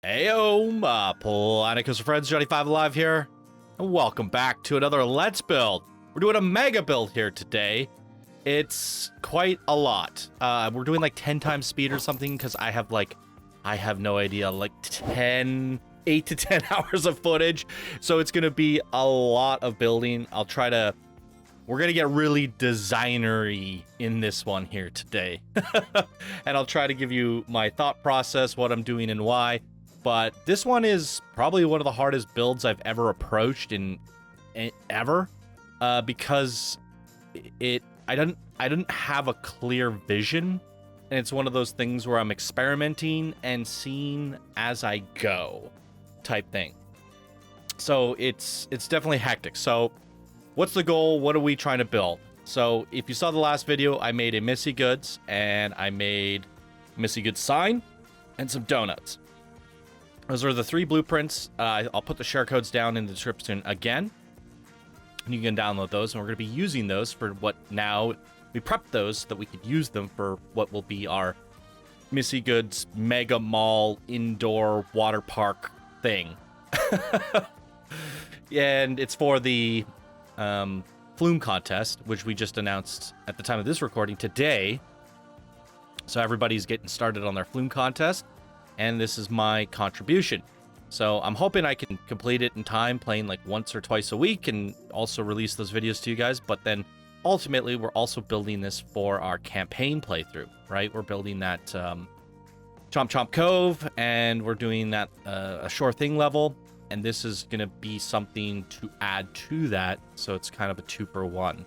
Heyo, Rollercoaster friends, Johnny5 Alive here, and welcome back to another Let's Build. We're doing a mega build here today. It's quite a lot. We're doing like 10 times speed or something because I have no idea, like 8 to 10 hours of footage. So it's gonna be a lot of building. We're gonna get really designery in this one here today. And I'll try to give you my thought process, what I'm doing and why. But this one is probably one of the hardest builds I've ever approached because I didn't have a clear vision, and it's one of those things where I'm experimenting and seeing as I go type thing. So it's definitely hectic. So what's the goal? What are we trying to build? So if you saw the last video, I made a Missy Goods, and I made a Missy Goods sign and some donuts. Those are the 3 blueprints. I'll put the share codes down in the description again, and you can download those, and we're going to be using those for what now. We prepped those so that we could use them for what will be our Missy Goods Mega Mall Indoor Water Park thing. And it's for the Flume contest, which we just announced at the time of this recording today. So everybody's getting started on their Flume contest, and this is my contribution. So I'm hoping I can complete it in time, playing like once or twice a week, and also release those videos to you guys. But then ultimately, we're also building this for our campaign playthrough, right? We're building that Chomp Chomp Cove, and we're doing that a Sure Thing level. And this is going to be something to add to that, so it's kind of a 2-for-1.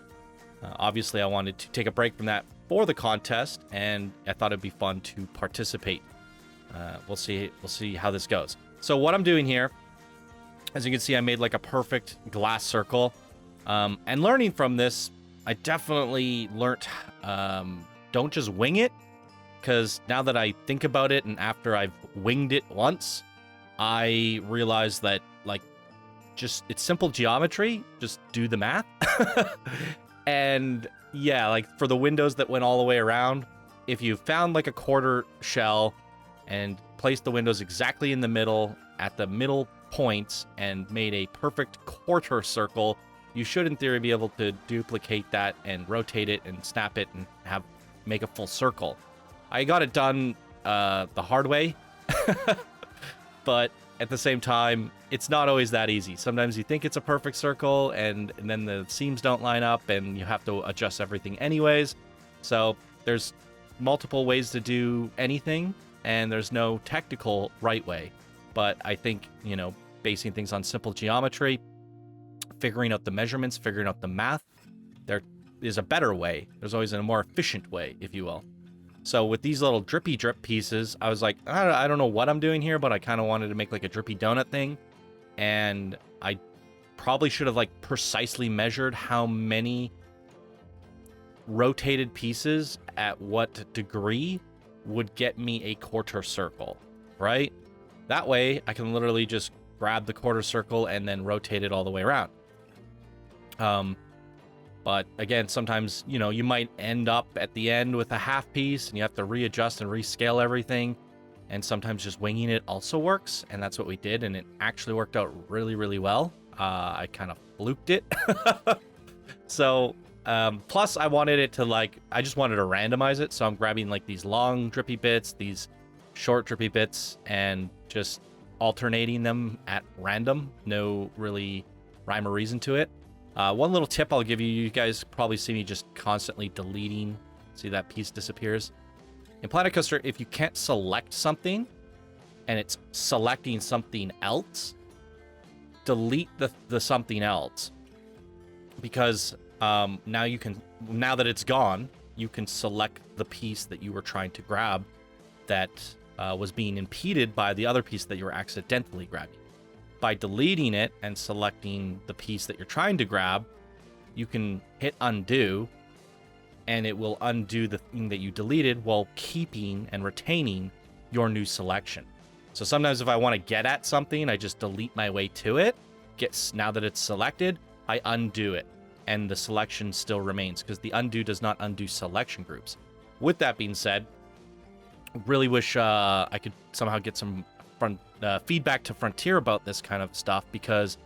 Obviously, I wanted to take a break from that for the contest, and I thought it'd be fun to participate. We'll see how this goes. So what I'm doing here, as you can see, I made like a perfect glass circle. And learning from this, I definitely learned don't just wing it, because now that I think about it, and after I've winged it once, I realized that it's simple geometry. Just do the math. And yeah, like for the windows that went all the way around, if you found like a quarter shell and placed the windows exactly in the middle at the middle points and made a perfect quarter circle, you should in theory be able to duplicate that and rotate it and snap it and make a full circle. I got it done the hard way. But at the same time, it's not always that easy. Sometimes you think it's a perfect circle, and then the seams don't line up, and you have to adjust everything anyways. So there's multiple ways to do anything, and there's no technical right way. But I think, basing things on simple geometry, figuring out the measurements, figuring out the math, there is a better way. There's always a more efficient way, if you will. So with these little drippy drip pieces, I was like, I don't know what I'm doing here, but I kind of wanted to make like a drippy donut thing. And I probably should have like precisely measured how many rotated pieces at what degree would get me a quarter circle, right? That way I can literally just grab the quarter circle and then rotate it all the way around. But again, sometimes, you might end up at the end with a half piece and you have to readjust and rescale everything. And sometimes just winging it also works. And that's what we did. And it actually worked out really, really well. I kind of fluked it. So, plus I wanted it to I just wanted to randomize it. So I'm grabbing like these long drippy bits, these short drippy bits, and just alternating them at random. No really rhyme or reason to it. One little tip I'll give you, you guys probably see me just constantly deleting. See that piece disappears? In Planet Coaster, if you can't select something and it's selecting something else, delete the something else. Because now that it's gone, you can select the piece that you were trying to grab that was being impeded by the other piece that you were accidentally grabbing. By deleting it and selecting the piece that you're trying to grab, you can hit undo, and it will undo the thing that you deleted while keeping and retaining your new selection. So sometimes if I want to get at something, I just delete my way to it. Now that it's selected, I undo it, and the selection still remains, because the undo does not undo selection groups. With that being said, really wish I could somehow get some feedback to Frontier about this kind of stuff, because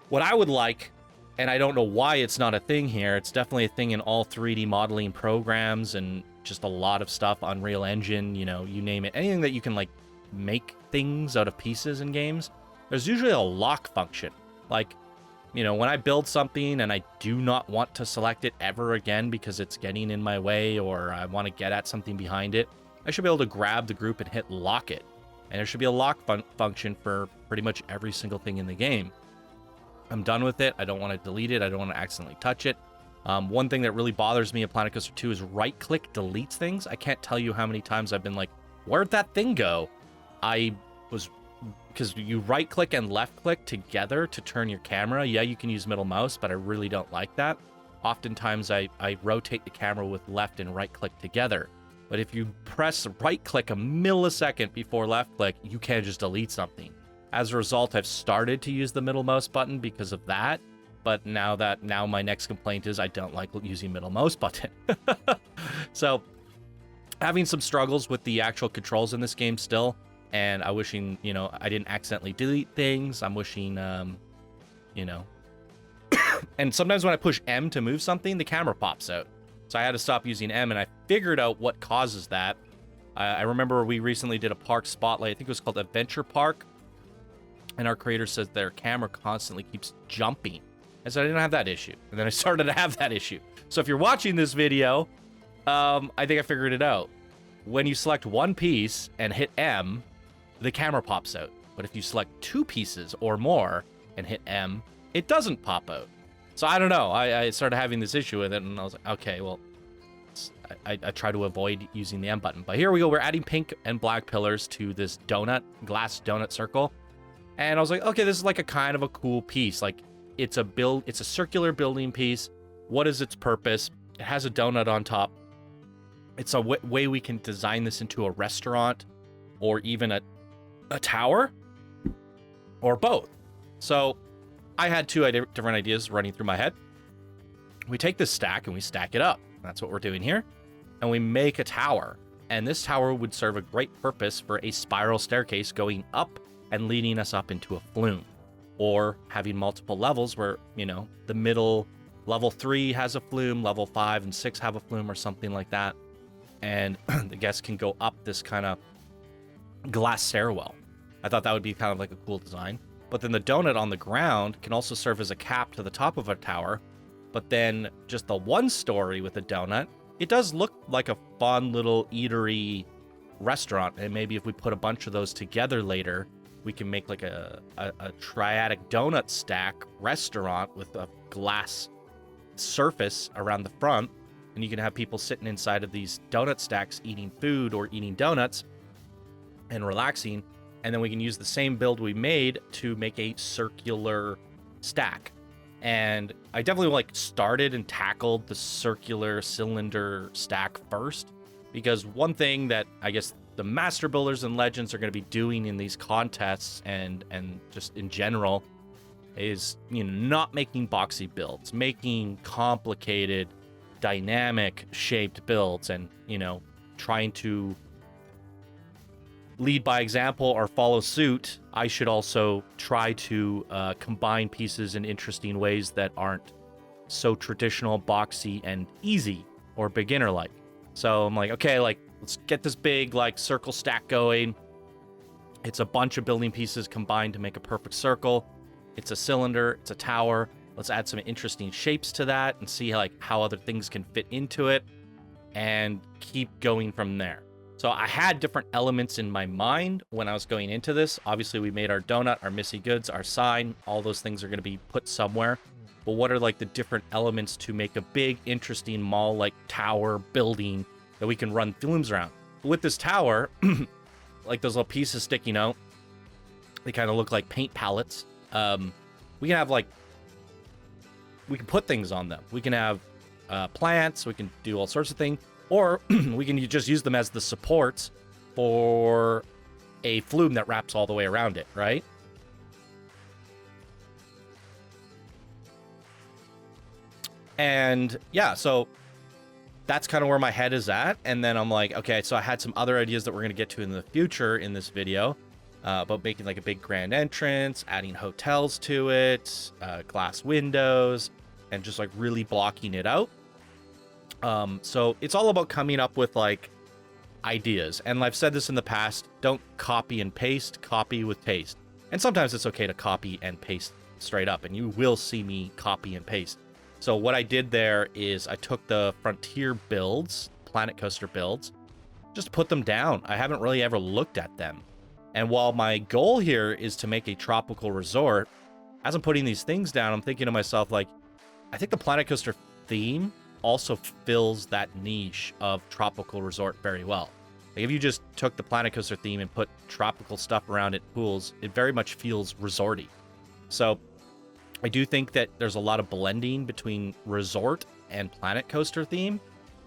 what I would like, and I don't know why it's not a thing here, it's definitely a thing in all 3D modeling programs and just a lot of stuff, Unreal Engine, you know, you name it, anything that you can like make things out of pieces in games, there's usually a lock function. Like, you know, when I build something and I do not want to select it ever again because it's getting in my way, or I want to get at something behind it, I should be able to grab the group and hit lock it. And there should be a lock function for pretty much every single thing in the game. I'm done with it. I don't want to delete it. I don't want to accidentally touch it. One thing that really bothers me in Planet Coaster 2 is right-click deletes things. I can't tell you how many times I've been like, where'd that thing go? Because you right-click and left-click together to turn your camera. Yeah, you can use middle mouse, but I really don't like that. Oftentimes, I rotate the camera with left and right-click together. But if you press right-click a millisecond before left-click, you can't just delete something. As a result, I've started to use the middle mouse button because of that. But now my next complaint is I don't like using middle mouse button. So, having some struggles with the actual controls in this game still. And I'm wishing, you know, I didn't accidentally delete things. I'm wishing, you know. And sometimes when I push M to move something, the camera pops out. So I had to stop using M, and I figured out what causes that. I remember we recently did a park spotlight. I think it was called Adventure Park. And our creator says their camera constantly keeps jumping. And so I didn't have that issue. And then I started to have that issue. So if you're watching this video, I think I figured it out. When you select one piece and hit M, the camera pops out. But if you select two pieces or more and hit M, it doesn't pop out. So I don't know. I started having this issue with it, and I was like, okay, well, I try to avoid using the M button. But here we go. We're adding pink and black pillars to this glass donut circle. And I was like, okay, this is like a kind of a cool piece. Like, it's a circular building piece. What is its purpose? It has a donut on top. It's a way we can design this into a restaurant or even a tower or both. So I had two different ideas running through my head. We take this stack and we stack it up. That's what we're doing here. And we make a tower. And this tower would serve a great purpose for a spiral staircase going up and leading us up into a flume. Or having multiple levels where, you know, the middle level 3 has a flume, level 5 and 6 have a flume or something like that. And the guests can go up this kind of glass stairwell. I thought that would be kind of like a cool design. But then the donut on the ground can also serve as a cap to the top of a tower. But then just the one story with the donut, it does look like a fun little eatery restaurant. And maybe if we put a bunch of those together later, we can make like a triadic donut stack restaurant with a glass surface around the front. And you can have people sitting inside of these donut stacks eating food or eating donuts and relaxing. And then we can use the same build we made to make a circular stack. And I definitely like started and tackled the circular cylinder stack first, because one thing that I guess the master builders and legends are going to be doing in these contests and just in general is, you know, not making boxy builds, making complicated, dynamic shaped builds, and, you know, trying to lead by example or follow suit. I should also try to combine pieces in interesting ways that aren't so traditional, boxy, and easy or beginner-like. So I'm like, okay, like, let's get this big, like, circle stack going. It's a bunch of building pieces combined to make a perfect circle. It's a cylinder, it's a tower. Let's add some interesting shapes to that and see how other things can fit into it and keep going from there. So I had different elements in my mind when I was going into this. Obviously, we made our donut, our Missy goods, our sign. All those things are going to be put somewhere. But what are like the different elements to make a big, interesting mall-like tower building that we can run flumes around? With this tower, like those little pieces sticking out, they kind of look like paint palettes. We can have we can put things on them. We can have plants. We can do all sorts of things. Or we can just use them as the supports for a flume that wraps all the way around it, right? And yeah, so that's kind of where my head is at. And then I'm like, okay, so I had some other ideas that we're going to get to in the future in this video. about making like a big grand entrance, adding hotels to it, glass windows, and just like really blocking it out. So it's all about coming up with like ideas. And I've said this in the past, don't copy and paste, copy with taste. And sometimes it's okay to copy and paste straight up, and you will see me copy and paste. So what I did there is I took the Frontier builds, Planet Coaster builds, just put them down. I haven't really ever looked at them. And while my goal here is to make a tropical resort, as I'm putting these things down, I'm thinking to myself, like, I think the Planet Coaster theme also fills that niche of tropical resort very well. Like if you just took the Planet Coaster theme and put tropical stuff around it, pools, it very much feels resorty. So I do think that there's a lot of blending between resort and Planet Coaster theme,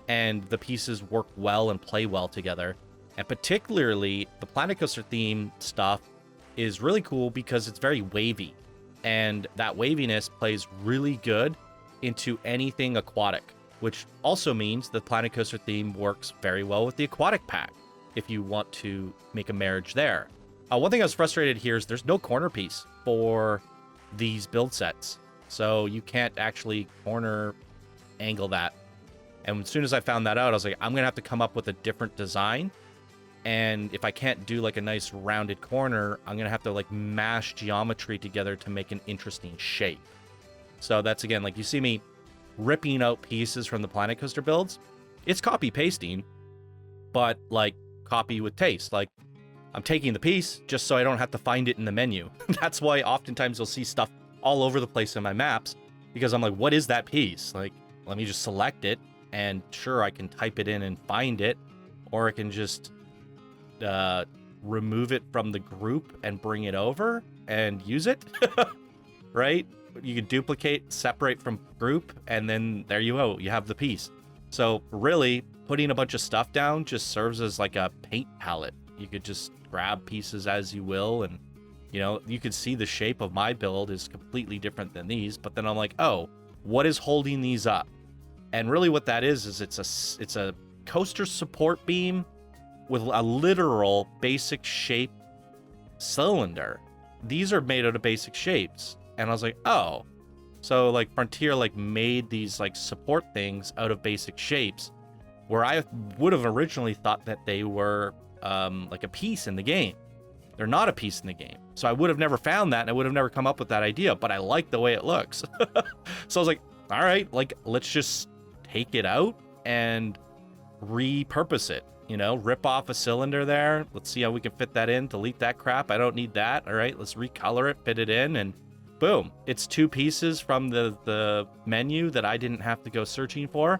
and the pieces work well and play well together. And particularly the Planet Coaster theme stuff is really cool because it's very wavy, and that waviness plays really good into anything aquatic, which also means the Planet Coaster theme works very well with the aquatic pack if you want to make a marriage there. One thing I was frustrated here is there's no corner piece for these build sets, so you can't actually corner angle that. And as soon as I found that out, I was like, I'm gonna have to come up with a different design. And if I can't do like a nice rounded corner, I'm gonna have to like mash geometry together to make an interesting shape. So that's, again, like you see me ripping out pieces from the Planet Coaster builds. It's copy pasting, but like copy with taste. Like I'm taking the piece just so I don't have to find it in the menu. That's why oftentimes you'll see stuff all over the place in my maps, because I'm like, what is that piece? Like, let me just select it, and sure, I can type it in and find it, or I can just remove it from the group and bring it over and use it, right? You can duplicate, separate from group, and then there you go, you have the piece. So really, putting a bunch of stuff down just serves as like a paint palette. You could just grab pieces as you will, and you could see the shape of my build is completely different than these, but then I'm like, oh, what is holding these up? And really what that is it's a coaster support beam with a literal basic shape cylinder. These are made out of basic shapes. And I was like, oh, so like Frontier like made these like support things out of basic shapes, where I would have originally thought that they were like a piece in the game. They're not a piece in the game. So I would have never found that, and I would have never come up with that idea, but I like the way it looks. So I was like, all right, like let's just take it out and repurpose it, rip off a cylinder there. Let's see how we can fit that in, delete that crap. I don't need that. All right, let's recolor it, fit it in, and boom. It's two pieces from the menu that I didn't have to go searching for,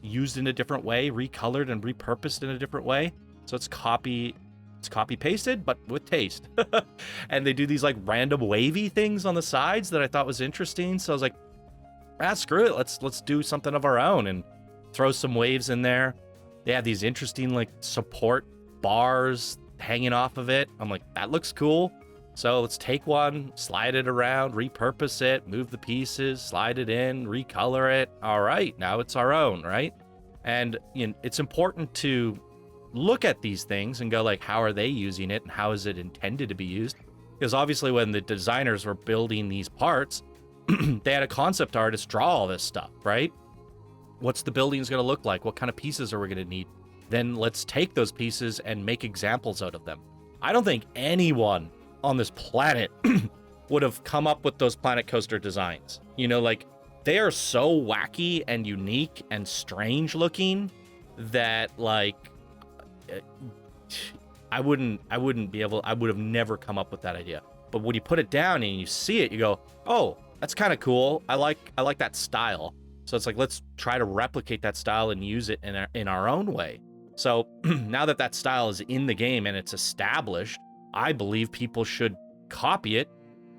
used in a different way, recolored and repurposed in a different way. So it's copy pasted, but with taste. And they do these like random wavy things on the sides that I thought was interesting. So I was like, screw it. Let's do something of our own and throw some waves in there. They have these interesting like support bars hanging off of it. I'm like, that looks cool. So let's take one, slide it around, repurpose it, move the pieces, slide it in, recolor it. All right, now it's our own, right? And it's important to look at these things and go like, how are they using it and how is it intended to be used? Because obviously when the designers were building these parts, they had a concept artist draw all this stuff, right? What's the building's going to look like? What kind of pieces are we going to need? Then let's take those pieces and make examples out of them. I don't think anyone on this planet would have come up with those Planet Coaster designs. Like they are so wacky and unique and strange looking that like I would have never come up with that idea. But when you put it down and you see it, you go, oh, that's kind of cool. I like that style. So it's like, let's try to replicate that style and use it in our own way. So now that style is in the game and it's established, I believe people should copy it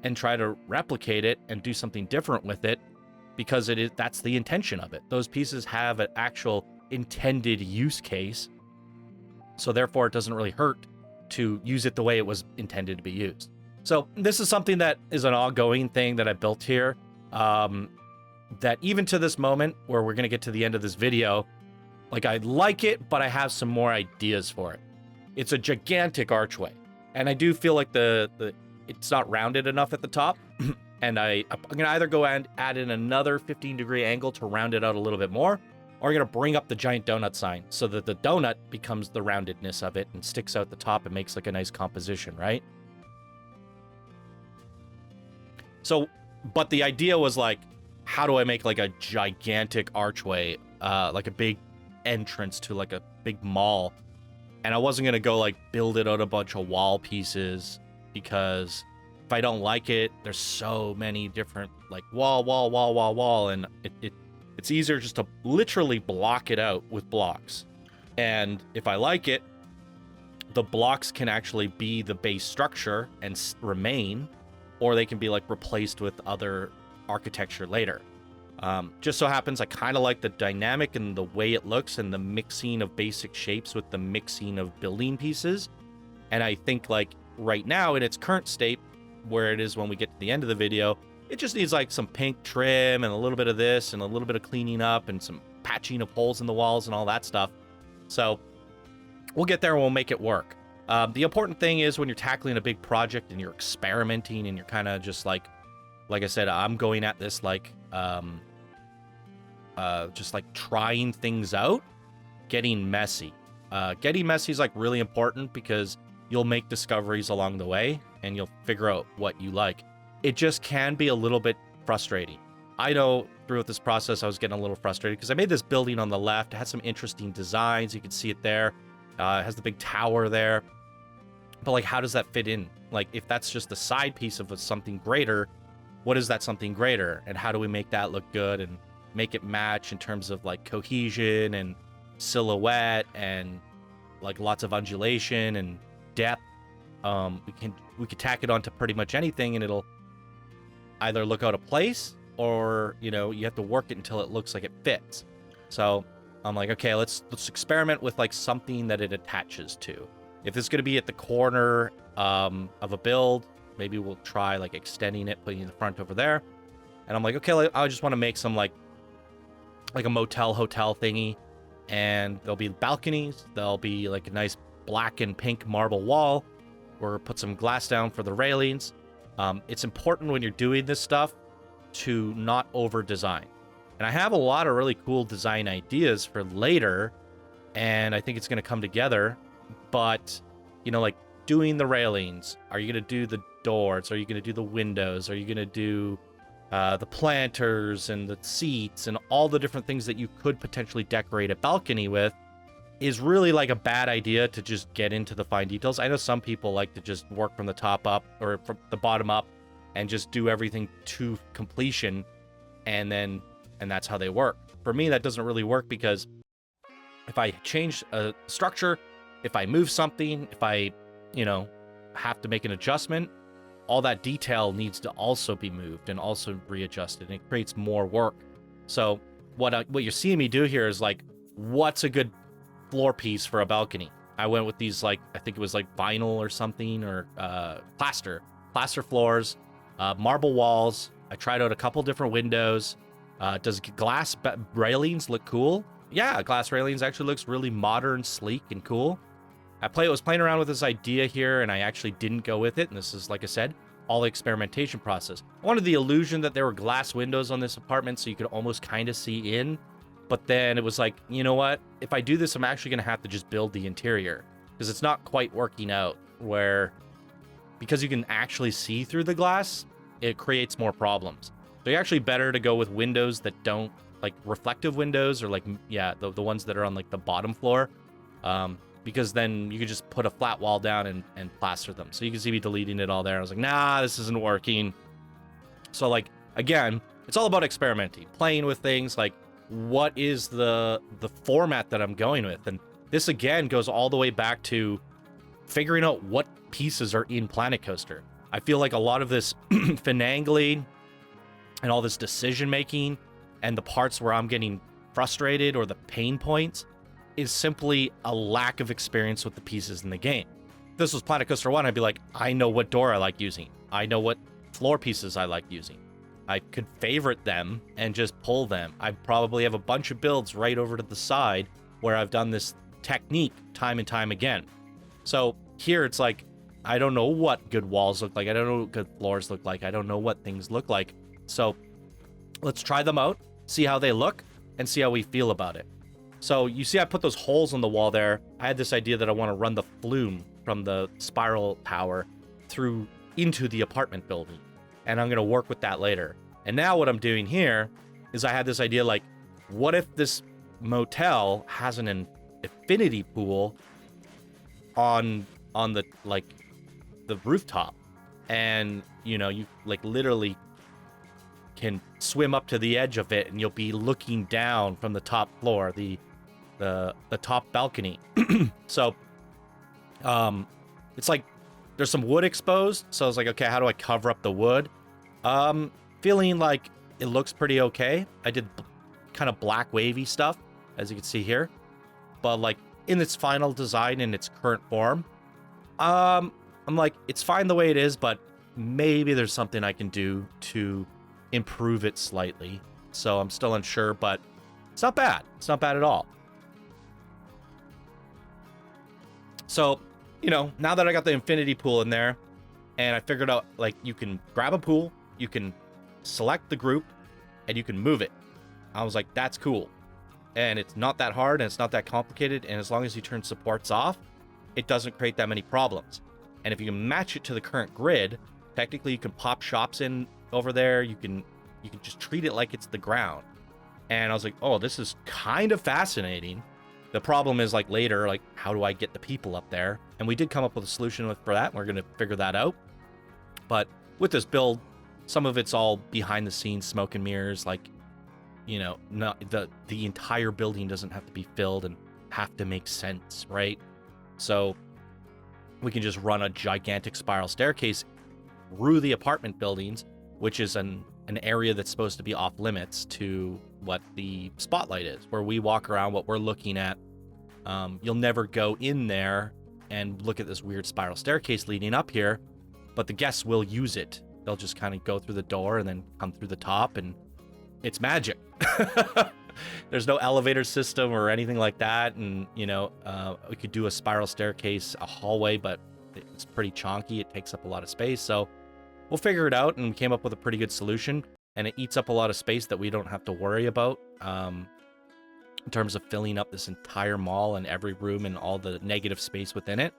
and try to replicate it and do something different with it, because that's the intention of it. Those pieces have an actual intended use case. So therefore it doesn't really hurt to use it the way it was intended to be used. So this is something that is an ongoing thing that I built here. That even to this moment where we're going to get to the end of this video, like I like it, but I have some more ideas for it. It's a gigantic archway. And I do feel like it's not rounded enough at the top. And I'm going to either go and add in another 15-degree angle to round it out a little bit more, or I'm going to bring up the giant donut sign so that the donut becomes the roundedness of it and sticks out the top and makes like a nice composition, right? So, but the idea was like, how do I make like a gigantic archway, like a big entrance to like a big mall? And I wasn't going to go like build it out a bunch of wall pieces, because if I don't like it, there's so many different like wall, and it's easier just to literally block it out with blocks. And if I like it, the blocks can actually be the base structure and remain, or they can be like replaced with other architecture later. Just so happens I kind of like the dynamic and the way it looks and the mixing of basic shapes with the mixing of building pieces. And I think like right now in its current state, where it is when we get to the end of the video, it just needs like some pink trim and a little bit of this and a little bit of cleaning up and some patching of holes in the walls and all that stuff. So we'll get there and we'll make it work. The important thing is when you're tackling a big project and you're experimenting and you're kind of just like I said, I'm going at this like, just like trying things out, getting messy. Getting messy is like really important because you'll make discoveries along the way and you'll figure out what you like. It just can be a little bit frustrating. I know throughout this process, I was getting a little frustrated because I made this building on the left. It had some interesting designs. You can see it there. It has the big tower there. But like, how does that fit in? Like, if that's just a side piece of something greater, what is that something greater? And how do we make that look good and make it match in terms of like cohesion and silhouette and like lots of undulation and depth? We could tack it onto pretty much anything and it'll either look out of place or, you know, you have to work it until it looks like it fits. So I'm like, okay, let's experiment with like something that it attaches to. If it's going to be at the corner of a build, maybe we'll try like extending it, putting the front over there. And I'm like, okay, I just want to make some like a motel hotel thingy. And there'll be balconies. There'll be like a nice black and pink marble wall, or put some glass down for the railings. It's important when you're doing this stuff to not over design. And I have a lot of really cool design ideas for later, and I think it's going to come together. But, you know, like doing the railings, are you going to do the doors? Are you going to do the windows? Are you going to do the planters and the seats and all the different things that you could potentially decorate a balcony with? Is really like a bad idea to just get into the fine details. I know some people like to just work from the top up or from the bottom up and just do everything to completion, and that's how they work. For me, that doesn't really work, because if I change a structure, if I move something, if I, you know, have to make an adjustment, all that detail needs to also be moved and also readjusted, and it creates more work. So what you're seeing me do here is like, what's a good floor piece for a balcony? I went with these, like, I think it was like vinyl or something, or plaster floors, marble walls. I tried out a couple different windows. Does glass railings look cool? Yeah, glass railings actually looks really modern, sleek, and cool. I was playing around with this idea here, and I actually didn't go with it. And this is, like I said, all the experimentation process. I wanted the illusion that there were glass windows on this apartment so you could almost kind of see in. But then it was like, you know what? If I do this, I'm actually going to have to just build the interior, because it's not quite working out because you can actually see through the glass, it creates more problems. So you're actually better to go with windows that don't, like reflective windows, or like, yeah, the ones that are on like the bottom floor. Because then you could just put a flat wall down and plaster them. So you can see me deleting it all there. I was like, nah, this isn't working. So like, again, it's all about experimenting, playing with things, like, what is the format that I'm going with? And this again goes all the way back to figuring out what pieces are in Planet Coaster. I feel like a lot of this finagling and all this decision making and the parts where I'm getting frustrated or the pain points is simply a lack of experience with the pieces in the game. If this was Planet Coaster 1, I'd be like, I know what door I like using. I know what floor pieces I like using. I could favorite them and just pull them. I probably have a bunch of builds right over to the side where I've done this technique time and time again. So here it's like, I don't know what good walls look like. I don't know what good floors look like. I don't know what things look like. So let's try them out, see how they look, and see how we feel about it. So you see I put those holes on the wall there. I had this idea that I want to run the flume from the spiral tower through into the apartment building. And I'm going to work with that later. And now what I'm doing here is I had this idea like, what if this motel has an infinity pool on the like the rooftop, and you know, you like literally can swim up to the edge of it and you'll be looking down from the top floor, the top balcony. So it's like there's some wood exposed, so I was like, okay, how do I cover up the wood? Feeling like it looks pretty okay. I did kind of black wavy stuff, as you can see here, but like in its final design, in its current form, I'm like, it's fine the way it is, but maybe there's something I can do to improve it slightly. So I'm still unsure, but it's not bad. It's not bad at all. So, you know, now that I got the infinity pool in there, and I figured out, like, you can grab a pool, you can select the group, and you can move it. I was like, that's cool. And it's not that hard, and it's not that complicated, and as long as you turn supports off, it doesn't create that many problems. And if you can match it to the current grid, technically you can pop shops in over there, you can just treat it like it's the ground. And I was like, oh, this is kind of fascinating. The problem is, like, later, like, how do I get the people up there? And we did come up with a solution for that, and we're going to figure that out. But with this build, some of it's all behind the scenes smoke and mirrors, like, you know, not the entire building doesn't have to be filled and have to make sense, right? So we can just run a gigantic spiral staircase through the apartment buildings, which is an area that's supposed to be off limits to what the spotlight is, where we walk around, what we're looking at. You'll never go in there and look at this weird spiral staircase leading up here, but the guests will use it. They'll just kind of go through the door and then come through the top, and it's magic. There's no elevator system or anything like that, and you know, we could do a spiral staircase, a hallway, but it's pretty chonky. It takes up a lot of space, so we'll figure it out, and we came up with a pretty good solution, and it eats up a lot of space that we don't have to worry about in terms of filling up this entire mall and every room and all the negative space within it.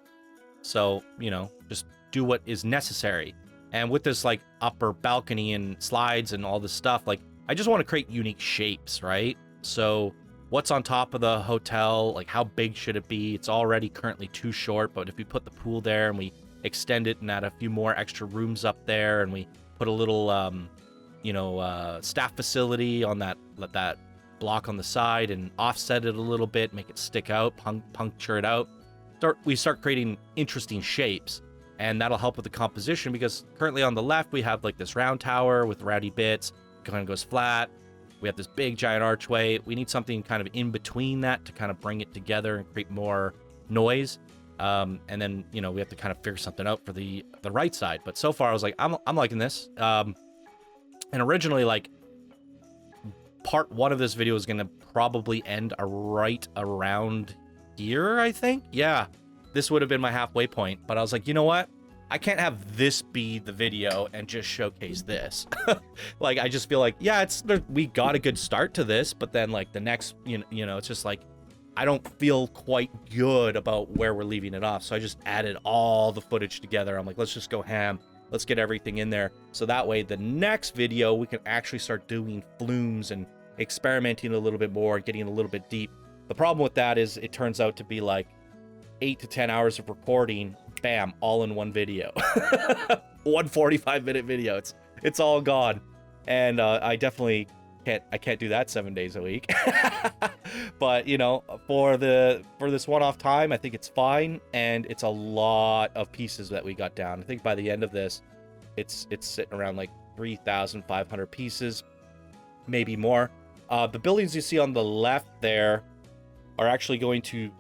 So, you know, just do what is necessary. And with this like upper balcony and slides and all this stuff, like, I just want to create unique shapes, right? So what's on top of the hotel? Like, how big should it be? It's already currently too short, but if we put the pool there and we extend it and add a few more extra rooms up there, and we put a little, staff facility on that block on the side and offset it a little bit, make it stick out, puncture it out. We start creating interesting shapes, and that'll help with the composition, because currently on the left we have like this round tower with rowdy bits, kind of goes flat. We have this big giant archway. We need something kind of in between that to kind of bring it together and create more noise. And then, you know, we have to kind of figure something out for the right side. But so far I was like, I'm liking this. And originally, like, part one of this video is going to probably end right around here, I think. Yeah, this would have been my halfway point. But I was like, you know what? I can't have this be the video and just showcase this. Like, I just feel like, yeah, we got a good start to this, but then like the next, you know, it's just like, I don't feel quite good about where we're leaving it off. So I just added all the footage together. I'm like, let's just go ham. Let's get everything in there. So that way the next video, we can actually start doing flumes and experimenting a little bit more, getting a little bit deep. The problem with that is it turns out to be like 8 to 10 hours of recording, bam, all in one video. One 45-minute video. It's all gone. And I definitely can't do that 7 days a week. But, you know, for this one-off time, I think it's fine, and it's a lot of pieces that we got down. I think by the end of this, it's sitting around like 3,500 pieces, maybe more. The buildings you see on the left there are actually going to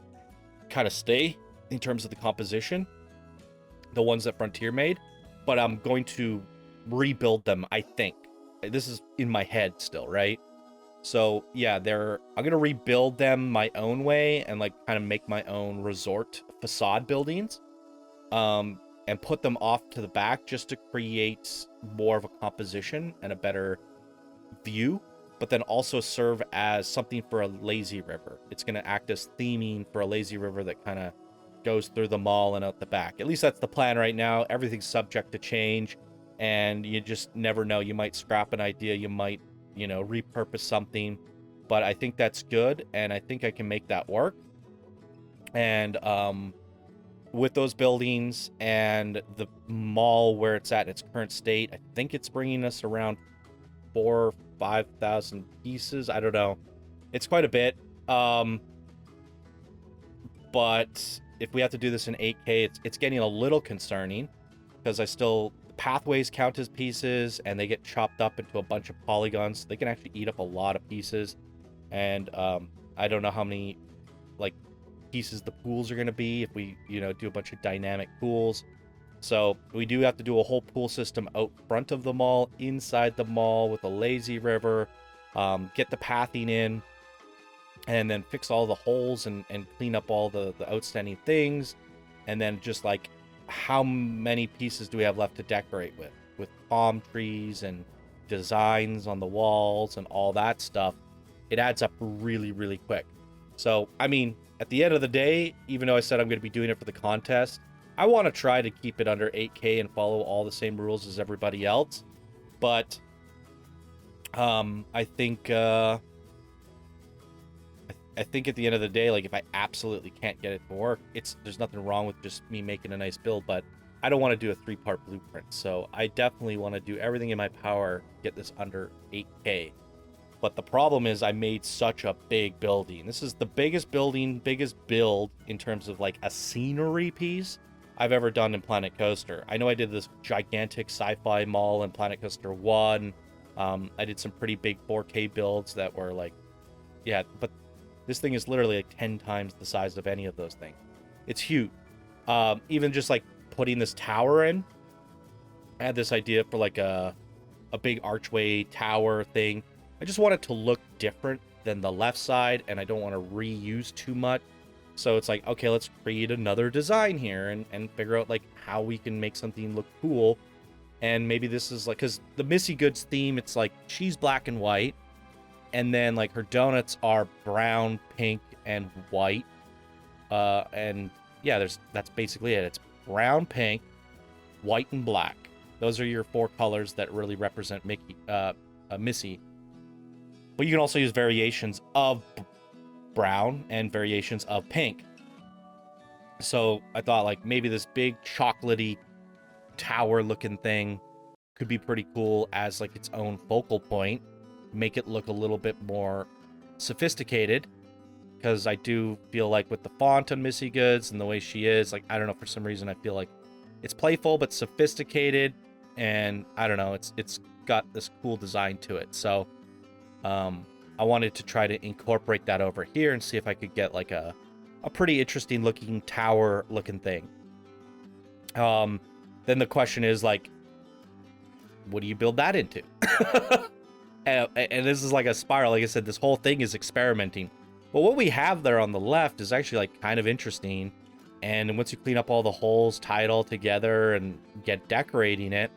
kind of stay in terms of the composition, the ones that Frontier made, but I'm going to rebuild them, I think. This is in my head still, right? So yeah, I'm gonna rebuild them my own way and like kind of make my own resort facade buildings. and put them off to the back just to create more of a composition and a better view, but then also serve as something for a lazy river. It's going to act as theming for a lazy river that kind of goes through the mall and out the back. At least that's the plan right now. Everything's subject to change, and you just never know. You might scrap an idea, you might, repurpose something, but I think that's good, and I think I can make that work. And with those buildings and the mall where it's at in its current state, I think it's bringing us around 4,000 or 5,000 pieces. I don't know. It's quite a bit. But if we have to do this in 8K, it's getting a little concerning, because pathways count as pieces, and they get chopped up into a bunch of polygons. They can actually eat up a lot of pieces. And I don't know how many pieces the pools are going to be if we do a bunch of dynamic pools. So we do have to do a whole pool system out front of the mall, inside the mall with a lazy river, get the pathing in, and then fix all the holes and clean up all the outstanding things. And then just how many pieces do we have left to decorate with palm trees and designs on the walls and all that stuff. It adds up really, really quick. So, I mean, at the end of the day, even though I said I'm going to be doing it for the contest, I want to try to keep it under 8K and follow all the same rules as everybody else. But I think at the end of the day, if I absolutely can't get it to work, there's nothing wrong with just me making a nice build, but I don't want to do a 3-part blueprint. So I definitely want to do everything in my power to get this under 8K. But the problem is I made such a big building. This is the biggest build in terms of a scenery piece I've ever done in Planet Coaster. I know I did this gigantic sci-fi mall in Planet Coaster 1. I did some pretty big 4K builds that were but this thing is literally 10 times the size of any of those things. It's huge. Even just putting this tower in, I had this idea for a big archway tower thing. I just want it to look different than the left side, and I don't want to reuse too much. So it's okay, let's create another design here and figure out how we can make something look cool. And maybe this is because the Missy Goods theme, it's she's black and white, and then her donuts are brown, pink, and white. And yeah, that's basically it. It's brown, pink, white, and black. Those are your 4 colors that really represent Missy. But you can also use variations of brown and variations of pink. So I thought maybe this big chocolatey tower looking thing could be pretty cool as its own focal point. Make it look a little bit more sophisticated, because I do feel with the font on Missy Goods and the way she is, I don't know, for some reason I feel it's playful but sophisticated, and I don't know, it's got this cool design to it. So I wanted to try to incorporate that over here and see if I could get a pretty interesting looking tower looking thing. Then the question is what do you build that into? and this is a spiral. Like I said, this whole thing is experimenting. But what we have there on the left is actually kind of interesting. And once you clean up all the holes, tie it all together, and get decorating it,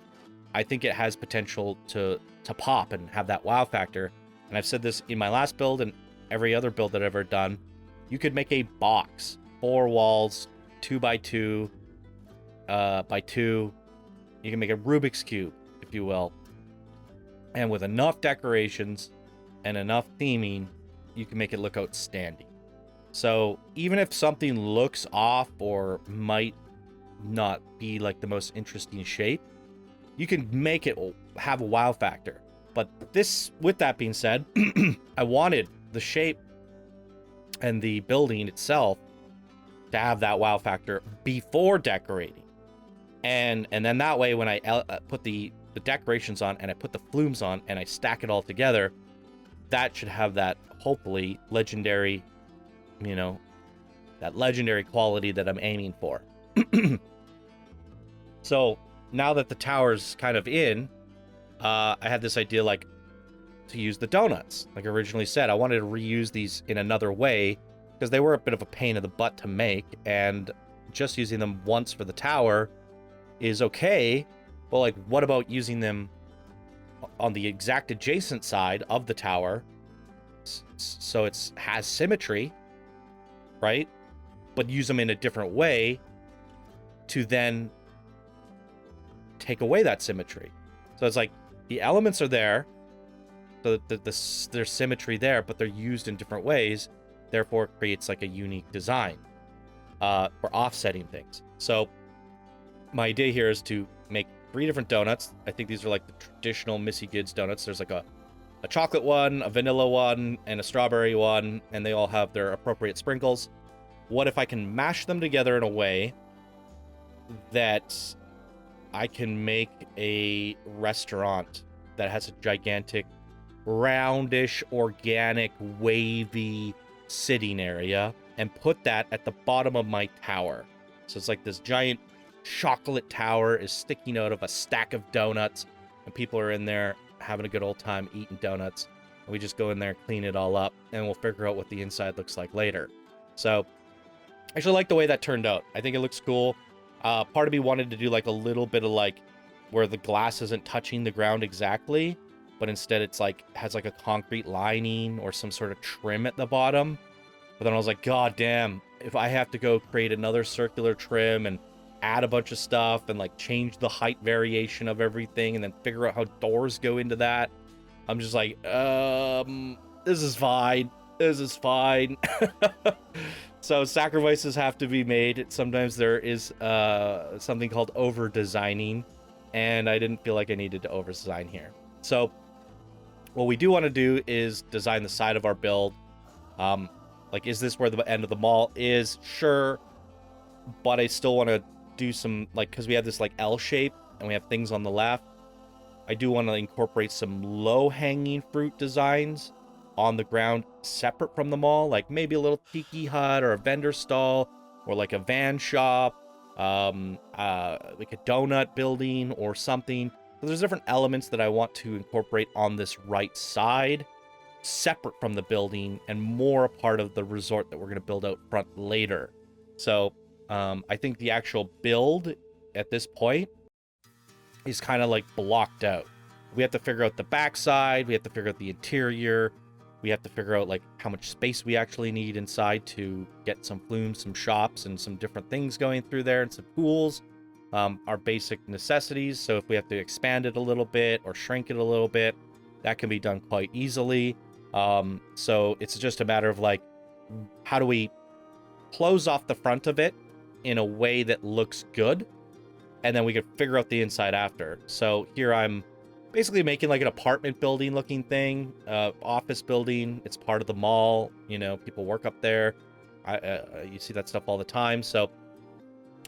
I think it has potential to pop and have that wow factor. And I've said this in my last build and every other build that I've ever done. You could make a box, 4 walls, 2x2, by 2. You can make a Rubik's Cube, if you will. And with enough decorations and enough theming, you can make it look outstanding. So even if something looks off or might not be the most interesting shape, you can make it have a wow factor. But with that being said, I wanted the shape and the building itself to have that wow factor before decorating. And then that way, when I put the decorations on and I put the flumes on and I stack it all together, that should have that, hopefully, legendary, that legendary quality that I'm aiming for. So now that the tower's kind of in, I had this idea to use the donuts. Like I originally said, I wanted to reuse these in another way because they were a bit of a pain in the butt to make, and just using them once for the tower is okay, but like, what about using them on the exact adjacent side of the tower, so it's has symmetry, right? But use them in a different way to then take away that symmetry. So it's like the elements are there, so that there's symmetry there, but they're used in different ways. Therefore, it creates like a unique design for offsetting things. So my idea here is to make 3 different donuts. I think these are like the traditional Missy Gids donuts. There's like a chocolate one, a vanilla one, and a strawberry one, and they all have their appropriate sprinkles. What if I can mash them together in a way that I can make a restaurant that has a gigantic, roundish, organic, wavy sitting area, and put that at the bottom of my tower. So it's like this giant chocolate tower is sticking out of a stack of donuts, and people are in there having a good old time eating donuts. And we just go in there, clean it all up, and we'll figure out what the inside looks like later. So I actually like the way that turned out. I think it looks cool. Part of me wanted to do like a little bit of like where the glass isn't touching the ground exactly, but instead it's like has like a concrete lining or some sort of trim at the bottom. But then I was like, God damn, if I have to go create another circular trim and add a bunch of stuff and like change the height variation of everything and then figure out how doors go into that, I'm just like, this is fine. This is fine. So sacrifices have to be made. Sometimes there is something called over-designing, and I didn't feel like I needed to over-design here. So what we do want to do is design the side of our build. Like, is this where the end of the mall is? Sure. But I still want to do some, like, because we have this, like, L shape, and we have things on the left. I do want to incorporate some low-hanging fruit designs on the ground separate from the mall, like maybe a little tiki hut or a vendor stall or like a van shop, like a donut building or something. So there's different elements that I want to incorporate on this right side, separate from the building and more a part of the resort that we're going to build out front later. So I think the actual build at this point is kind of like blocked out. We have to figure out the backside, we have to figure out the interior, we have to figure out like how much space we actually need inside to get some flumes, some shops, and some different things going through there, and some pools. Our basic necessities. So if we have to expand it a little bit or shrink it a little bit, that can be done quite easily. So it's just a matter of like, how do we close off the front of it in a way that looks good, and then we could figure out the inside after. So here I'm basically making like an apartment building looking thing, office building. It's part of the mall, you know, people work up there. You see that stuff all the time. So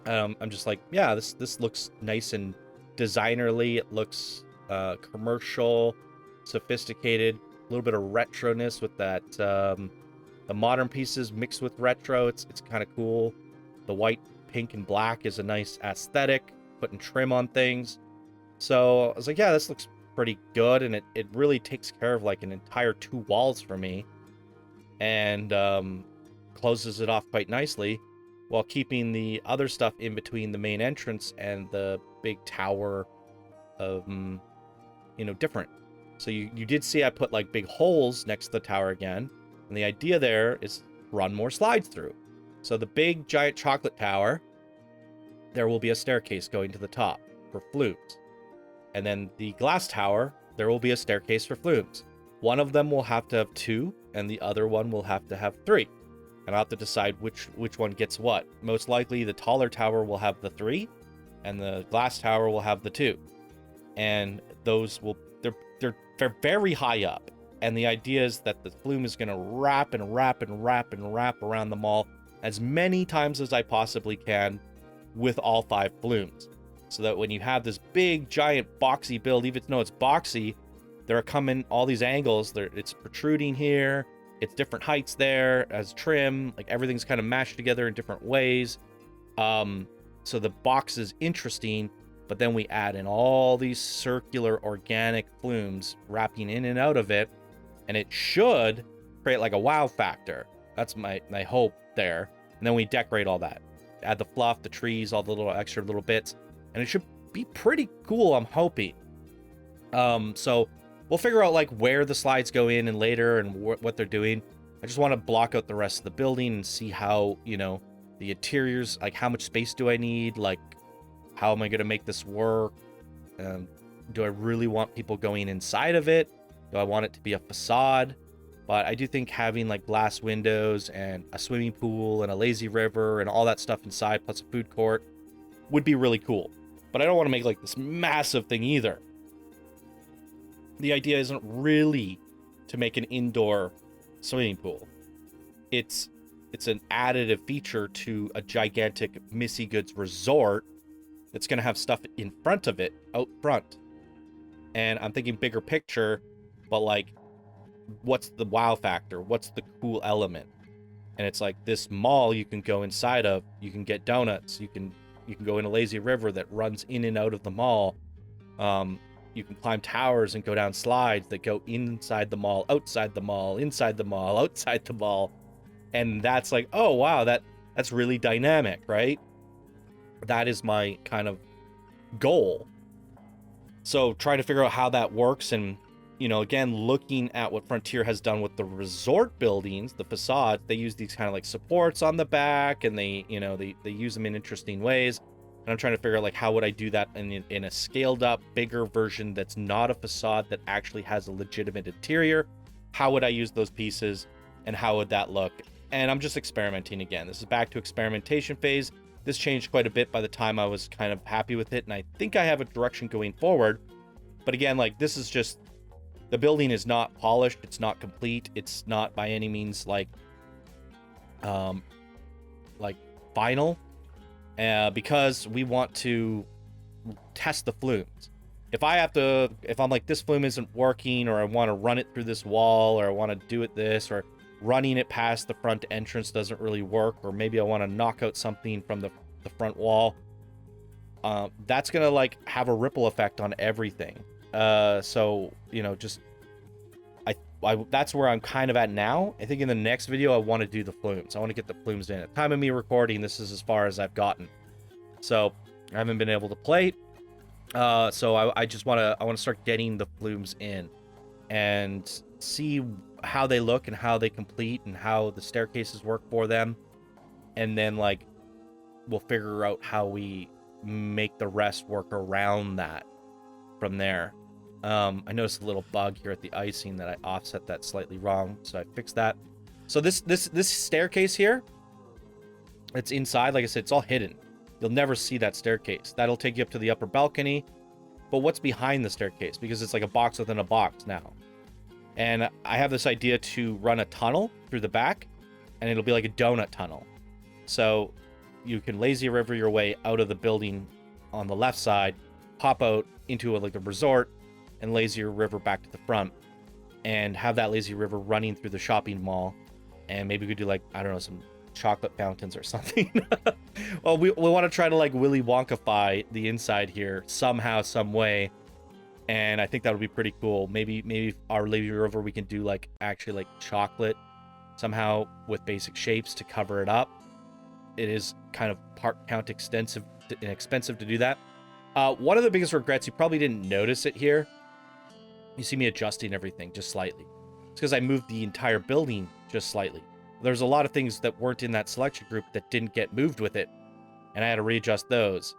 I'm just like, yeah, this looks nice and designerly. It looks commercial, sophisticated, a little bit of retroness with that, the modern pieces mixed with retro. It's kind of cool. The white, pink, and black is a nice aesthetic, putting trim on things. So I was like, yeah, this looks pretty good, and it really takes care of like an entire 2 walls for me, and closes it off quite nicely while keeping the other stuff in between the main entrance and the big tower of, you know, different. So you did see I put like big holes next to the tower again, and the idea there is run more slides through. So the big giant chocolate tower, there will be a staircase going to the top for flumes. And then the glass tower, there will be a staircase for flumes. One of them will have to have 2, and the other one will have to have 3. And I'll have to decide which one gets what. Most likely, the taller tower will have the 3, and the glass tower will have the 2. And those will, they're very high up. And the idea is that the flume is going to wrap and wrap and wrap and wrap around the mall as many times as I possibly can with all 5 flumes. So that when you have this big, giant, boxy build, even though it's boxy, they're coming all these angles. It's protruding here. It's different heights there as trim. Like everything's kind of mashed together in different ways. So the box is interesting, but then we add in all these circular organic flumes wrapping in and out of it, and it should create like a wow factor. That's my hope there. And then we decorate all that. Add the fluff, the trees, all the little extra little bits. and it should be pretty cool, I'm hoping. So we'll figure out like where the slides go in and later and what they're doing. I just want to block out the rest of the building and see how, you know, the interiors, like how much space do I need? Like, how am I going to make this work? Do I really want people going inside of it? Do I want it to be a facade? But I do think having like glass windows and a swimming pool and a lazy river and all that stuff inside, plus a food court, would be really cool. But I don't want to make like this massive thing either. The idea isn't really to make an indoor swimming pool. It's an additive feature to a gigantic Missy Goods resort that's going to have stuff in front of it, out front. And I'm thinking bigger picture, but like, what's the wow factor? What's the cool element? And it's like this mall you can go inside of, you can get donuts, you can go in a lazy river that runs in and out of the mall. You can climb towers and go down slides that go inside the mall, outside the mall, inside the mall, outside the mall. And that's like, oh wow, that's really dynamic, right? That is my kind of goal. So trying to figure out how that works, and you know, again, looking at what Frontier has done with the resort buildings, the facades, they use these kind of like supports on the back, and they use them in interesting ways. And I'm trying to figure out like, how would I do that in a scaled up, bigger version that's not a facade, that actually has a legitimate interior? How would I use those pieces, and how would that look? And I'm just experimenting again. This is back to experimentation phase. This changed quite a bit by the time I was kind of happy with it, and I think I have a direction going forward. But again, like, this is just, the building is not polished, it's not complete, it's not by any means like final, because we want to test the flumes. If I'm like, this flume isn't working, or I want to run it through this wall, or I want to do it this, or running it past the front entrance doesn't really work, or maybe I want to knock out something from the front wall, that's gonna like have a ripple effect on everything. So, you know, just I that's where I'm kind of at now. I think in the next video I want to do the flumes. I want to get the flumes in. At the time of me recording, this is as far as I've gotten, so I haven't been able to play. So I just want to start getting the flumes in and see how they look and how they complete and how the staircases work for them, and then like we'll figure out how we make the rest work around that from there. I noticed a little bug here at the icing that I offset that slightly wrong, so I fixed that. So this staircase here, it's inside, like I said, it's all hidden. You'll never see that staircase. That'll take you up to the upper balcony. But what's behind the staircase? Because it's like a box within a box now. And I have this idea to run a tunnel through the back, and it'll be like a donut tunnel. So you can lazy river your way out of the building on the left side, pop out into like a resort, and lazy river back to the front, and have that lazy river running through the shopping mall. And maybe we could do like, I don't know, some chocolate fountains or something. Well, we want to try to like Willy Wonkify the inside here somehow, some way. And I think that would be pretty cool. Maybe our lazy river, we can do like actually like chocolate somehow with basic shapes to cover it up. It is kind of park count expensive to do that. One of the biggest regrets, you probably didn't notice it here. You see me adjusting everything just slightly. It's because I moved the entire building just slightly. There's a lot of things that weren't in that selection group that didn't get moved with it, and I had to readjust those.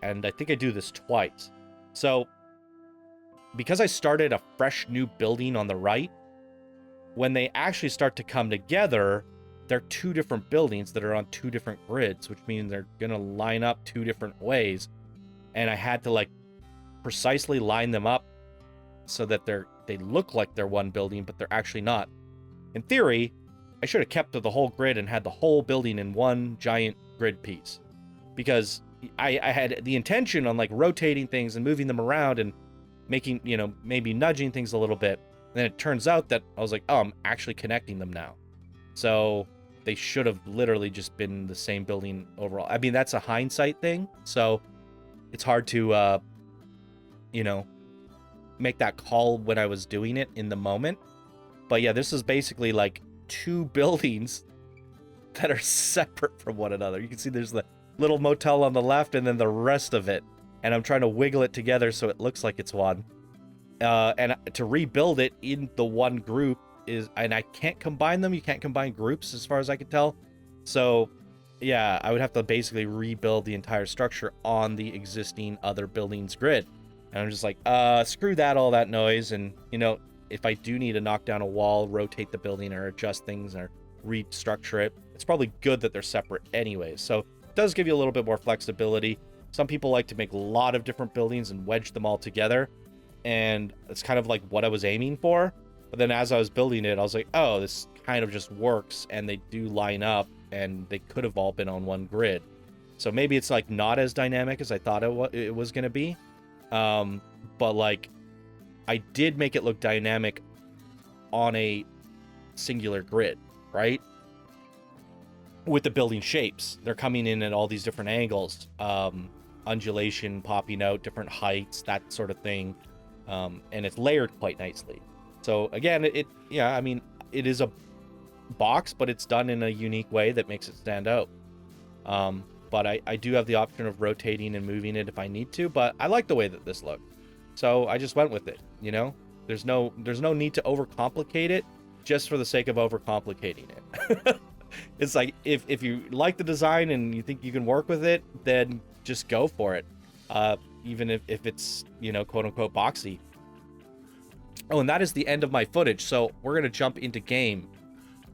And I think I do this twice. So because I started a fresh new building on the right, when they actually start to come together, they're two different buildings that are on two different grids, which means they're going to line up two different ways. And I had to like precisely line them up so that they look like they're one building, but they're actually not. In theory, I should have kept to the whole grid and had the whole building in one giant grid piece, because I had the intention on like rotating things and moving them around and making, you know, maybe nudging things a little bit. And then it turns out that I was like, oh, I'm actually connecting them now. So they should have literally just been the same building overall. I mean, that's a hindsight thing, so it's hard to, you know, make that call when I was doing it in the moment. But yeah, this is basically like two buildings that are separate from one another. You can see there's the little motel on the left and then the rest of it and I'm trying to wiggle it together so it looks like it's one. And to rebuild it in the one group and I can't combine them. You can't combine groups as far as I can tell. So yeah, I would have to basically rebuild the entire structure on the existing other buildings grid. And I'm just like, screw that, all that noise. And, you know, if I do need to knock down a wall, rotate the building or adjust things or restructure it, it's probably good that they're separate anyways. So it does give you a little bit more flexibility. Some people like to make a lot of different buildings and wedge them all together. And it's kind of like what I was aiming for. But then as I was building it, I was like, oh, this kind of just works. And they do line up and they could have all been on one grid. So maybe it's like not as dynamic as I thought it was going to be. But like I did make it look dynamic on a singular grid, right? With the building shapes, they're coming in at all these different angles, undulation popping out, different heights, that sort of thing. And it's layered quite nicely. So again, yeah, I mean, it is a box, but it's done in a unique way that makes it stand out. But I do have the option of rotating and moving it if I need to, but I like the way that this looked. So I just went with it, you know? There's no need to overcomplicate it just for the sake of overcomplicating it. It's like, if you like the design and you think you can work with it, then just go for it. Even if it's, you know, quote unquote boxy. Oh, and that is the end of my footage. So we're going to jump into game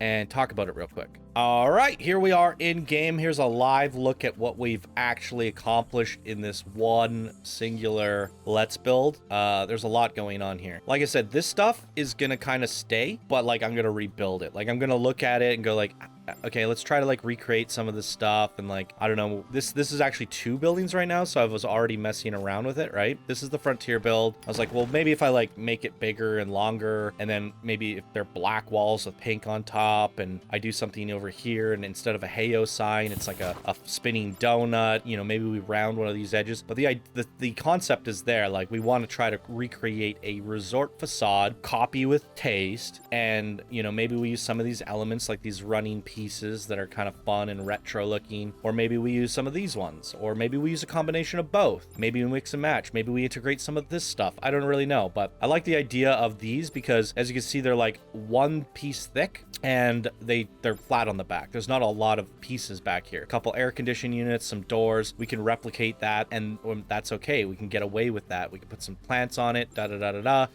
and talk about it real quick. All right, here we are in game. Here's a live look at what we've actually accomplished in this one singular Let's Build. There's a lot going on here. Like I said, this stuff is gonna kind of stay, but like I'm gonna rebuild it. Like I'm gonna look at it and go like, okay, let's try to like recreate some of this stuff. And like, I don't know, this is actually 2 buildings right now, so I was already messing around with it, right? This is the Frontier build. I was like, well, maybe if I like make it bigger and longer, and then maybe if they're black walls with pink on top, and I do something over here, and instead of a Heyo sign, it's like a spinning donut, you know, maybe we round one of these edges. But the concept is there. Like, we want to try to recreate a resort facade, copy with taste, and, you know, maybe we use some of these elements, like these running pieces that are kind of fun and retro looking, or maybe we use some of these ones, or maybe we use a combination of both. Maybe we mix and match. Maybe we integrate some of this stuff. I don't really know, but I like the idea of these because, as you can see, they're like one piece thick and they're flat on the back. There's not a lot of pieces back here. A couple air conditioning units, some doors. We can replicate that, and that's okay. We can get away with that. We can put some plants on it,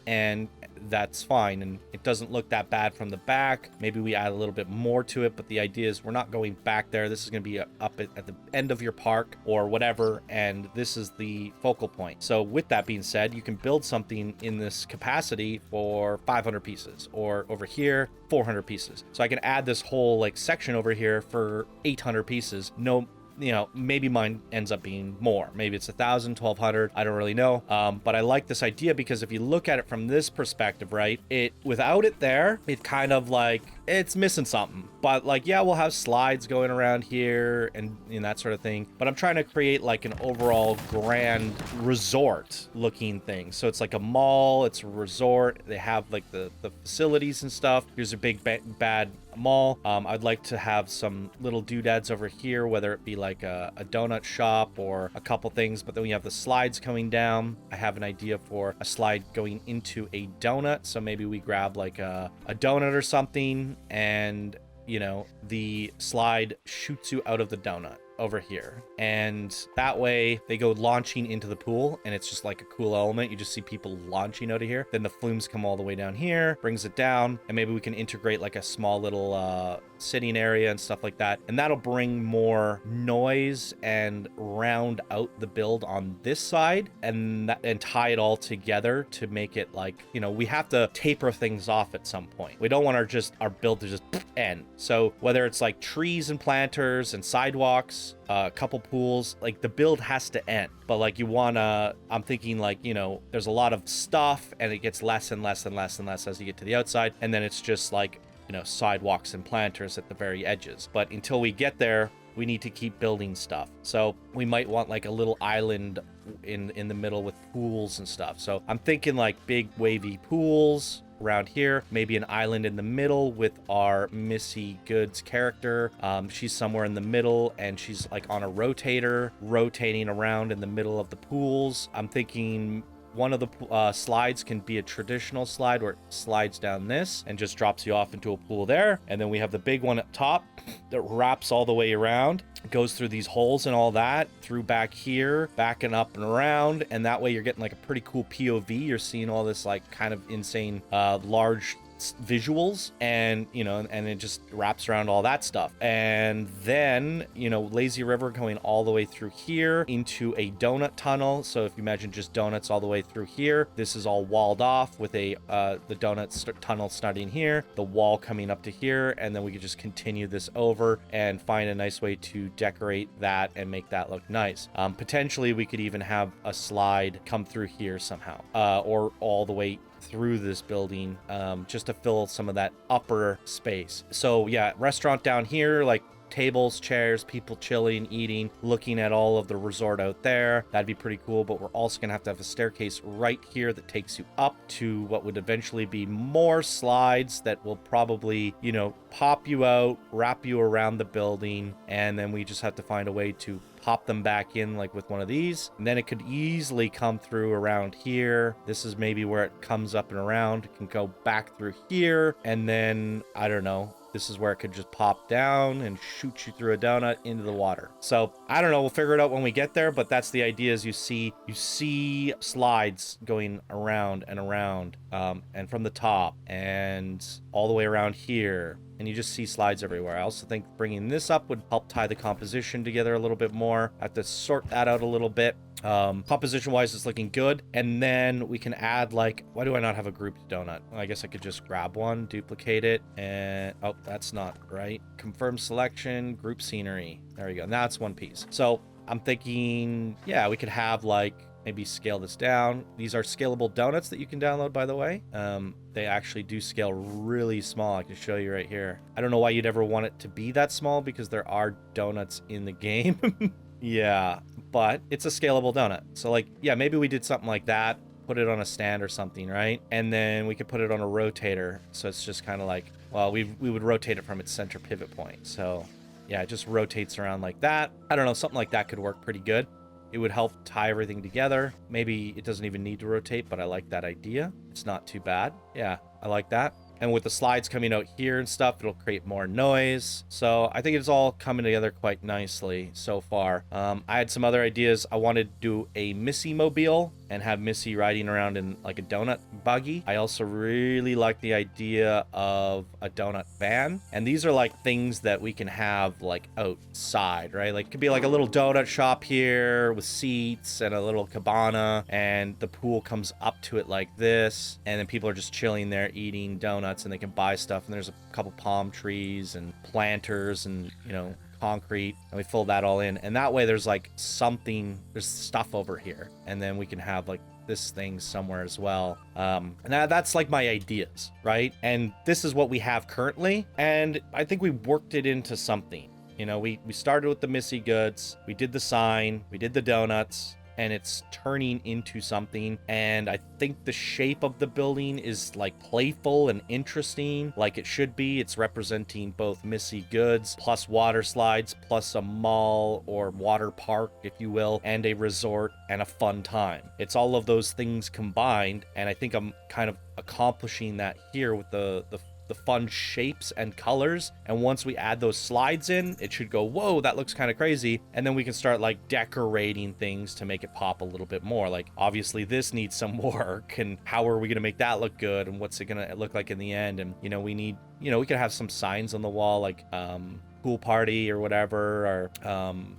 and that's fine. And it doesn't look that bad from the back. Maybe we add a little bit more to it, but the idea is we're not going back there. This is going to be up at the end of your park or whatever, and this is the focal point. So with that being said, you can build something in this capacity for 500 pieces, or over here 400 pieces. So I can add this whole like section over here for 800 pieces. No, you know, maybe mine ends up being more. Maybe it's 1,000, 1,200. I don't really know. But I like this idea because if you look at it from this perspective, right, without it there, it kind of like, it's missing something. But like, yeah, we'll have slides going around here and that sort of thing. But I'm trying to create like an overall grand resort looking thing. So it's like a mall, it's a resort. They have like the facilities and stuff. Here's a big bad mall. I'd like to have some little doodads over here, whether it be like a donut shop or a couple things. But then we have the slides coming down. I have an idea for a slide going into a donut. So maybe we grab like a donut or something, and you know, the slide shoots you out of the donut over here, and that way they go launching into the pool, and it's just like a cool element. You just see people launching out of here. Then the flumes come all the way down here, brings it down, and maybe we can integrate like a small little sitting area and stuff like that, and that'll bring more noise and round out the build on this side, and tie it all together to make it like, you know, we have to taper things off at some point. We don't want our build to just end. So whether it's like trees and planters and sidewalks, a couple pools, like the build has to end. But like I'm thinking like, you know, there's a lot of stuff and it gets less and less and less and less as you get to the outside, and then it's just like, you know, sidewalks and planters at the very edges. But until we get there, we need to keep building stuff. So we might want like a little island in the middle with pools and stuff. So I'm thinking like big wavy pools, around here, maybe an island in the middle with our Missy Goods character. She's somewhere in the middle and she's like on a rotator rotating around in the middle of the pools. I'm thinking one of the slides can be a traditional slide where it slides down this and just drops you off into a pool there. And then we have the big one at top that wraps all the way around, goes through these holes and all that, through back here, backing up and around. And that way you're getting like a pretty cool POV. You're seeing all this like kind of insane large visuals, and you know, and it just wraps around all that stuff. And then, you know, lazy river going all the way through here into a donut tunnel. So if you imagine just donuts all the way through here, this is all walled off with a the donut tunnel starting here, the wall coming up to here, and then we could just continue this over and find a nice way to decorate that and make that look nice. Potentially we could even have a slide come through here somehow, or all the way through this building, just to fill some of that upper space. So yeah, restaurant down here, like tables, chairs, people chilling, eating, looking at all of the resort out there. That'd be pretty cool. But we're also gonna have to have a staircase right here that takes you up to what would eventually be more slides that will probably, you know, pop you out, wrap you around the building, and then we just have to find a way to pop them back in like with one of these, and then it could easily come through around here. This is maybe where it comes up and around. It can go back through here, and then I don't know, this is where it could just pop down and shoot you through a donut into the water. So I don't know, we'll figure it out when we get there, but that's the idea. Is you see slides going around and around, and from the top and all the way around here, and you just see slides everywhere. I also think bringing this up would help tie the composition together a little bit more. I have to sort that out a little bit. Composition wise, it's looking good. And then we can add, like, why do I not have a grouped donut? Well, I guess I could just grab one, duplicate it, and oh, that's not right. Confirm selection, group scenery. There we go. Now it's one piece. So I'm thinking, yeah, we could have like maybe scale this down. These are scalable donuts that you can download, by the way. They actually do scale really small. I can show you right here. I don't know why you'd ever want it to be that small, because there are donuts in the game. Yeah, but it's a scalable donut. So like, yeah, maybe we did something like that, put it on a stand or something, right? And then we could put it on a rotator. So it's just kind of like, well, we would rotate it from its center pivot point. So yeah, it just rotates around like that. I don't know, something like that could work pretty good. It would help tie everything together. Maybe it doesn't even need to rotate, but I like that idea. It's not too bad. Yeah, I like that. And with the slides coming out here and stuff, it'll create more noise. So I think it's all coming together quite nicely so far. I had some other ideas. I wanted to do a Missy mobile and have Missy riding around in like a donut buggy. I also really like the idea of a donut van. And these are like things that we can have like outside, right? Like it could be like a little donut shop here with seats and a little cabana, and the pool comes up to it like this. And then people are just chilling there eating donuts, and they can buy stuff. And there's a couple palm trees and planters and, you know, concrete, and we fill that all in, and that way there's like something, there's stuff over here, and then we can have like this thing somewhere as well. And that's like my ideas, right? And this is what we have currently, and I think we worked it into something. You know, we started with the Missy Goods, we did the sign, we did the donuts, and it's turning into something. And I think the shape of the building is like playful and interesting, like it should be. It's representing both Missy Goods plus water slides plus a mall or water park, if you will, and a resort and a fun time. It's all of those things combined, and I think I'm kind of accomplishing that here with the fun shapes and colors. And once we add those slides in, it should go, whoa, that looks kind of crazy. And then we can start like decorating things to make it pop a little bit more. Like obviously this needs some work, and how are we going to make that look good, and what's it going to look like in the end? And, you know, we need, you know, we could have some signs on the wall, like pool party or whatever, or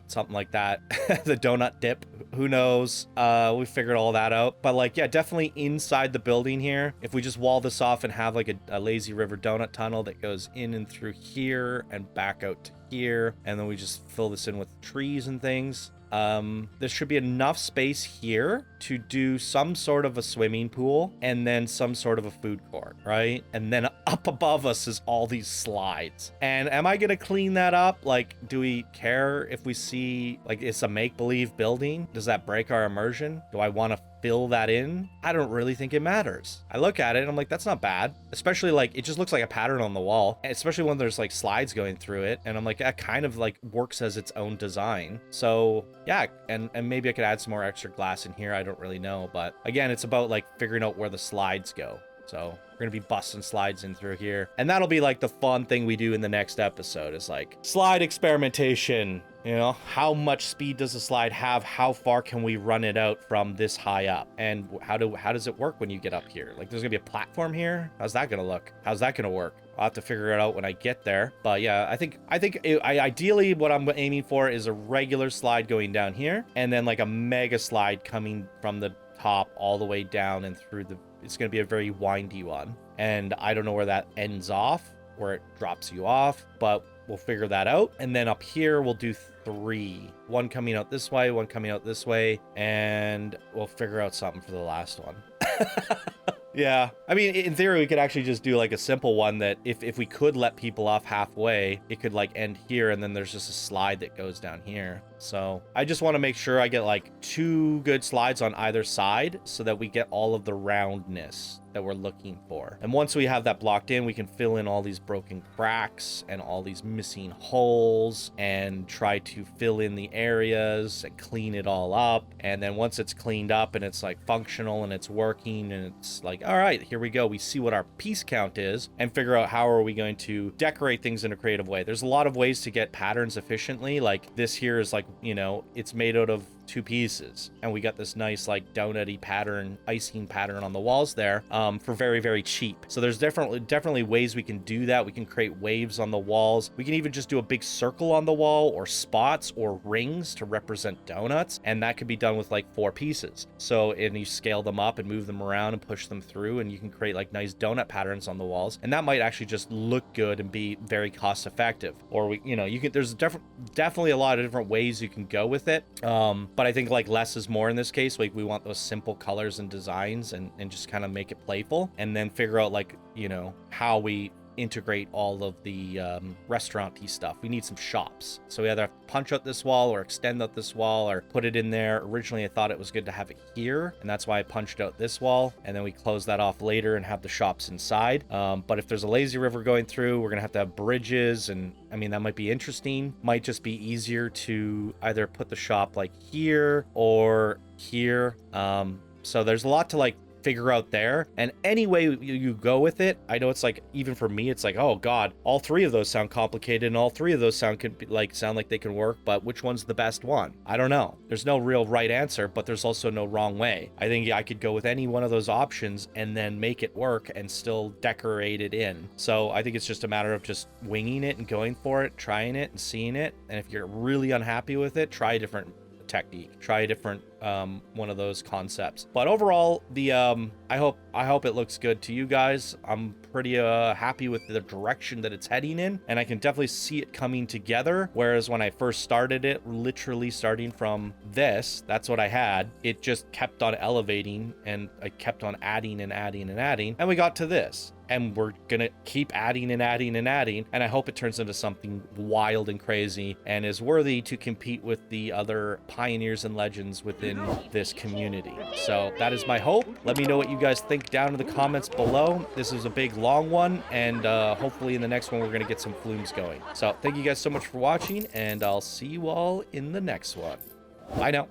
something like that. The donut dip, who knows? We figured all that out. But like, yeah, definitely inside the building here, if we just wall this off and have like a lazy river donut tunnel that goes in and through here and back out to here, and then we just fill this in with trees and things. There should be enough space here to do some sort of a swimming pool and then some sort of a food court, right? And then up above us is all these slides. And am I gonna clean that up? Like, do we care if we see like it's a make-believe building? Does that break our immersion? Do I want to fill that in, I don't really think it matters. I look at it and I'm like, that's not bad. Especially like, it just looks like a pattern on the wall, especially when there's like slides going through it. And I'm like, that kind of like works as its own design. So yeah, and maybe I could add some more extra glass in here. I don't really know. But again, it's about like figuring out where the slides go. So we're going to be busting slides in through here. And that'll be like the fun thing we do in the next episode is like slide experimentation. You know, how much speed does the slide have? How far can we run it out from this high up? And how does it work when you get up here? Like, there's gonna be a platform here. How's that gonna look? How's that gonna work? I'll have to figure it out when I get there. But yeah, I think ideally what I'm aiming for is a regular slide going down here, and then like a mega slide coming from the top all the way down and through the. It's gonna be a very windy one, and I don't know where that ends off, where it drops you off, but we'll figure that out. And then up here we'll do 3, one coming out this way, one coming out this way, and we'll figure out something for the last one. Yeah, I mean, in theory we could actually just do like a simple one that if we could let people off halfway, it could like end here, and then there's just a slide that goes down here. So I just want to make sure I get like 2 good slides on either side so that we get all of the roundness that we're looking for. And once we have that blocked in, we can fill in all these broken cracks and all these missing holes and try to fill in the areas and clean it all up. And then once it's cleaned up and it's like functional and it's working and it's like, all right, here we go. We see what our piece count is and figure out how are we going to decorate things in a creative way. There's a lot of ways to get patterns efficiently. Like this here is like, you know, it's made out of 2 pieces, and we got this nice like donutty pattern, icing pattern on the walls there for very, very cheap. So there's definitely ways we can do that. We can create waves on the walls. We can even just do a big circle on the wall, or spots or rings to represent donuts, and that could be done with like 4 pieces. So, and you scale them up and move them around and push them through, and you can create like nice donut patterns on the walls, and that might actually just look good and be very cost effective. Or there's definitely a lot of different ways you can go with it. But I think like less is more in this case. Like we want those simple colors and designs and just kind of make it playful, and then figure out like, you know, how we integrate all of the restaurant-y stuff. We need some shops. So we either have to punch out this wall or extend out this wall or put it in there. Originally, I thought it was good to have it here, and that's why I punched out this wall, and then we close that off later and have the shops inside. But if there's a lazy river going through, we're gonna have to have bridges, and I mean, that might be interesting. Might just be easier to either put the shop like here or here. So there's a lot to like figure out there, and any way you go with it, I know it's like, even for me, it's like, oh god, all 3 of those sound complicated and all 3 of those sound like they can work, but which one's the best one? I don't know. There's no real right answer, but there's also no wrong way. I think I could go with any one of those options and then make it work and still decorate it in. So I think it's just a matter of just winging it and going for it, trying it and seeing it, and if you're really unhappy with it, try a different technique, try a different one of those concepts. But overall, the I hope it looks good to you guys. I'm pretty happy with the direction that it's heading in, and I can definitely see it coming together. Whereas when I first started it, literally starting from this, that's what I had, it just kept on elevating, and I kept on adding and adding and adding, and we got to this. And we're gonna keep adding and adding and adding, and I hope it turns into something wild and crazy and is worthy to compete with the other pioneers and legends within this community. So that is my hope. Let me know what you guys think down in the comments below. This is a big long one, and hopefully in the next one we're gonna get some flumes going. So thank you guys so much for watching, and I'll see you all in the next one. Bye now.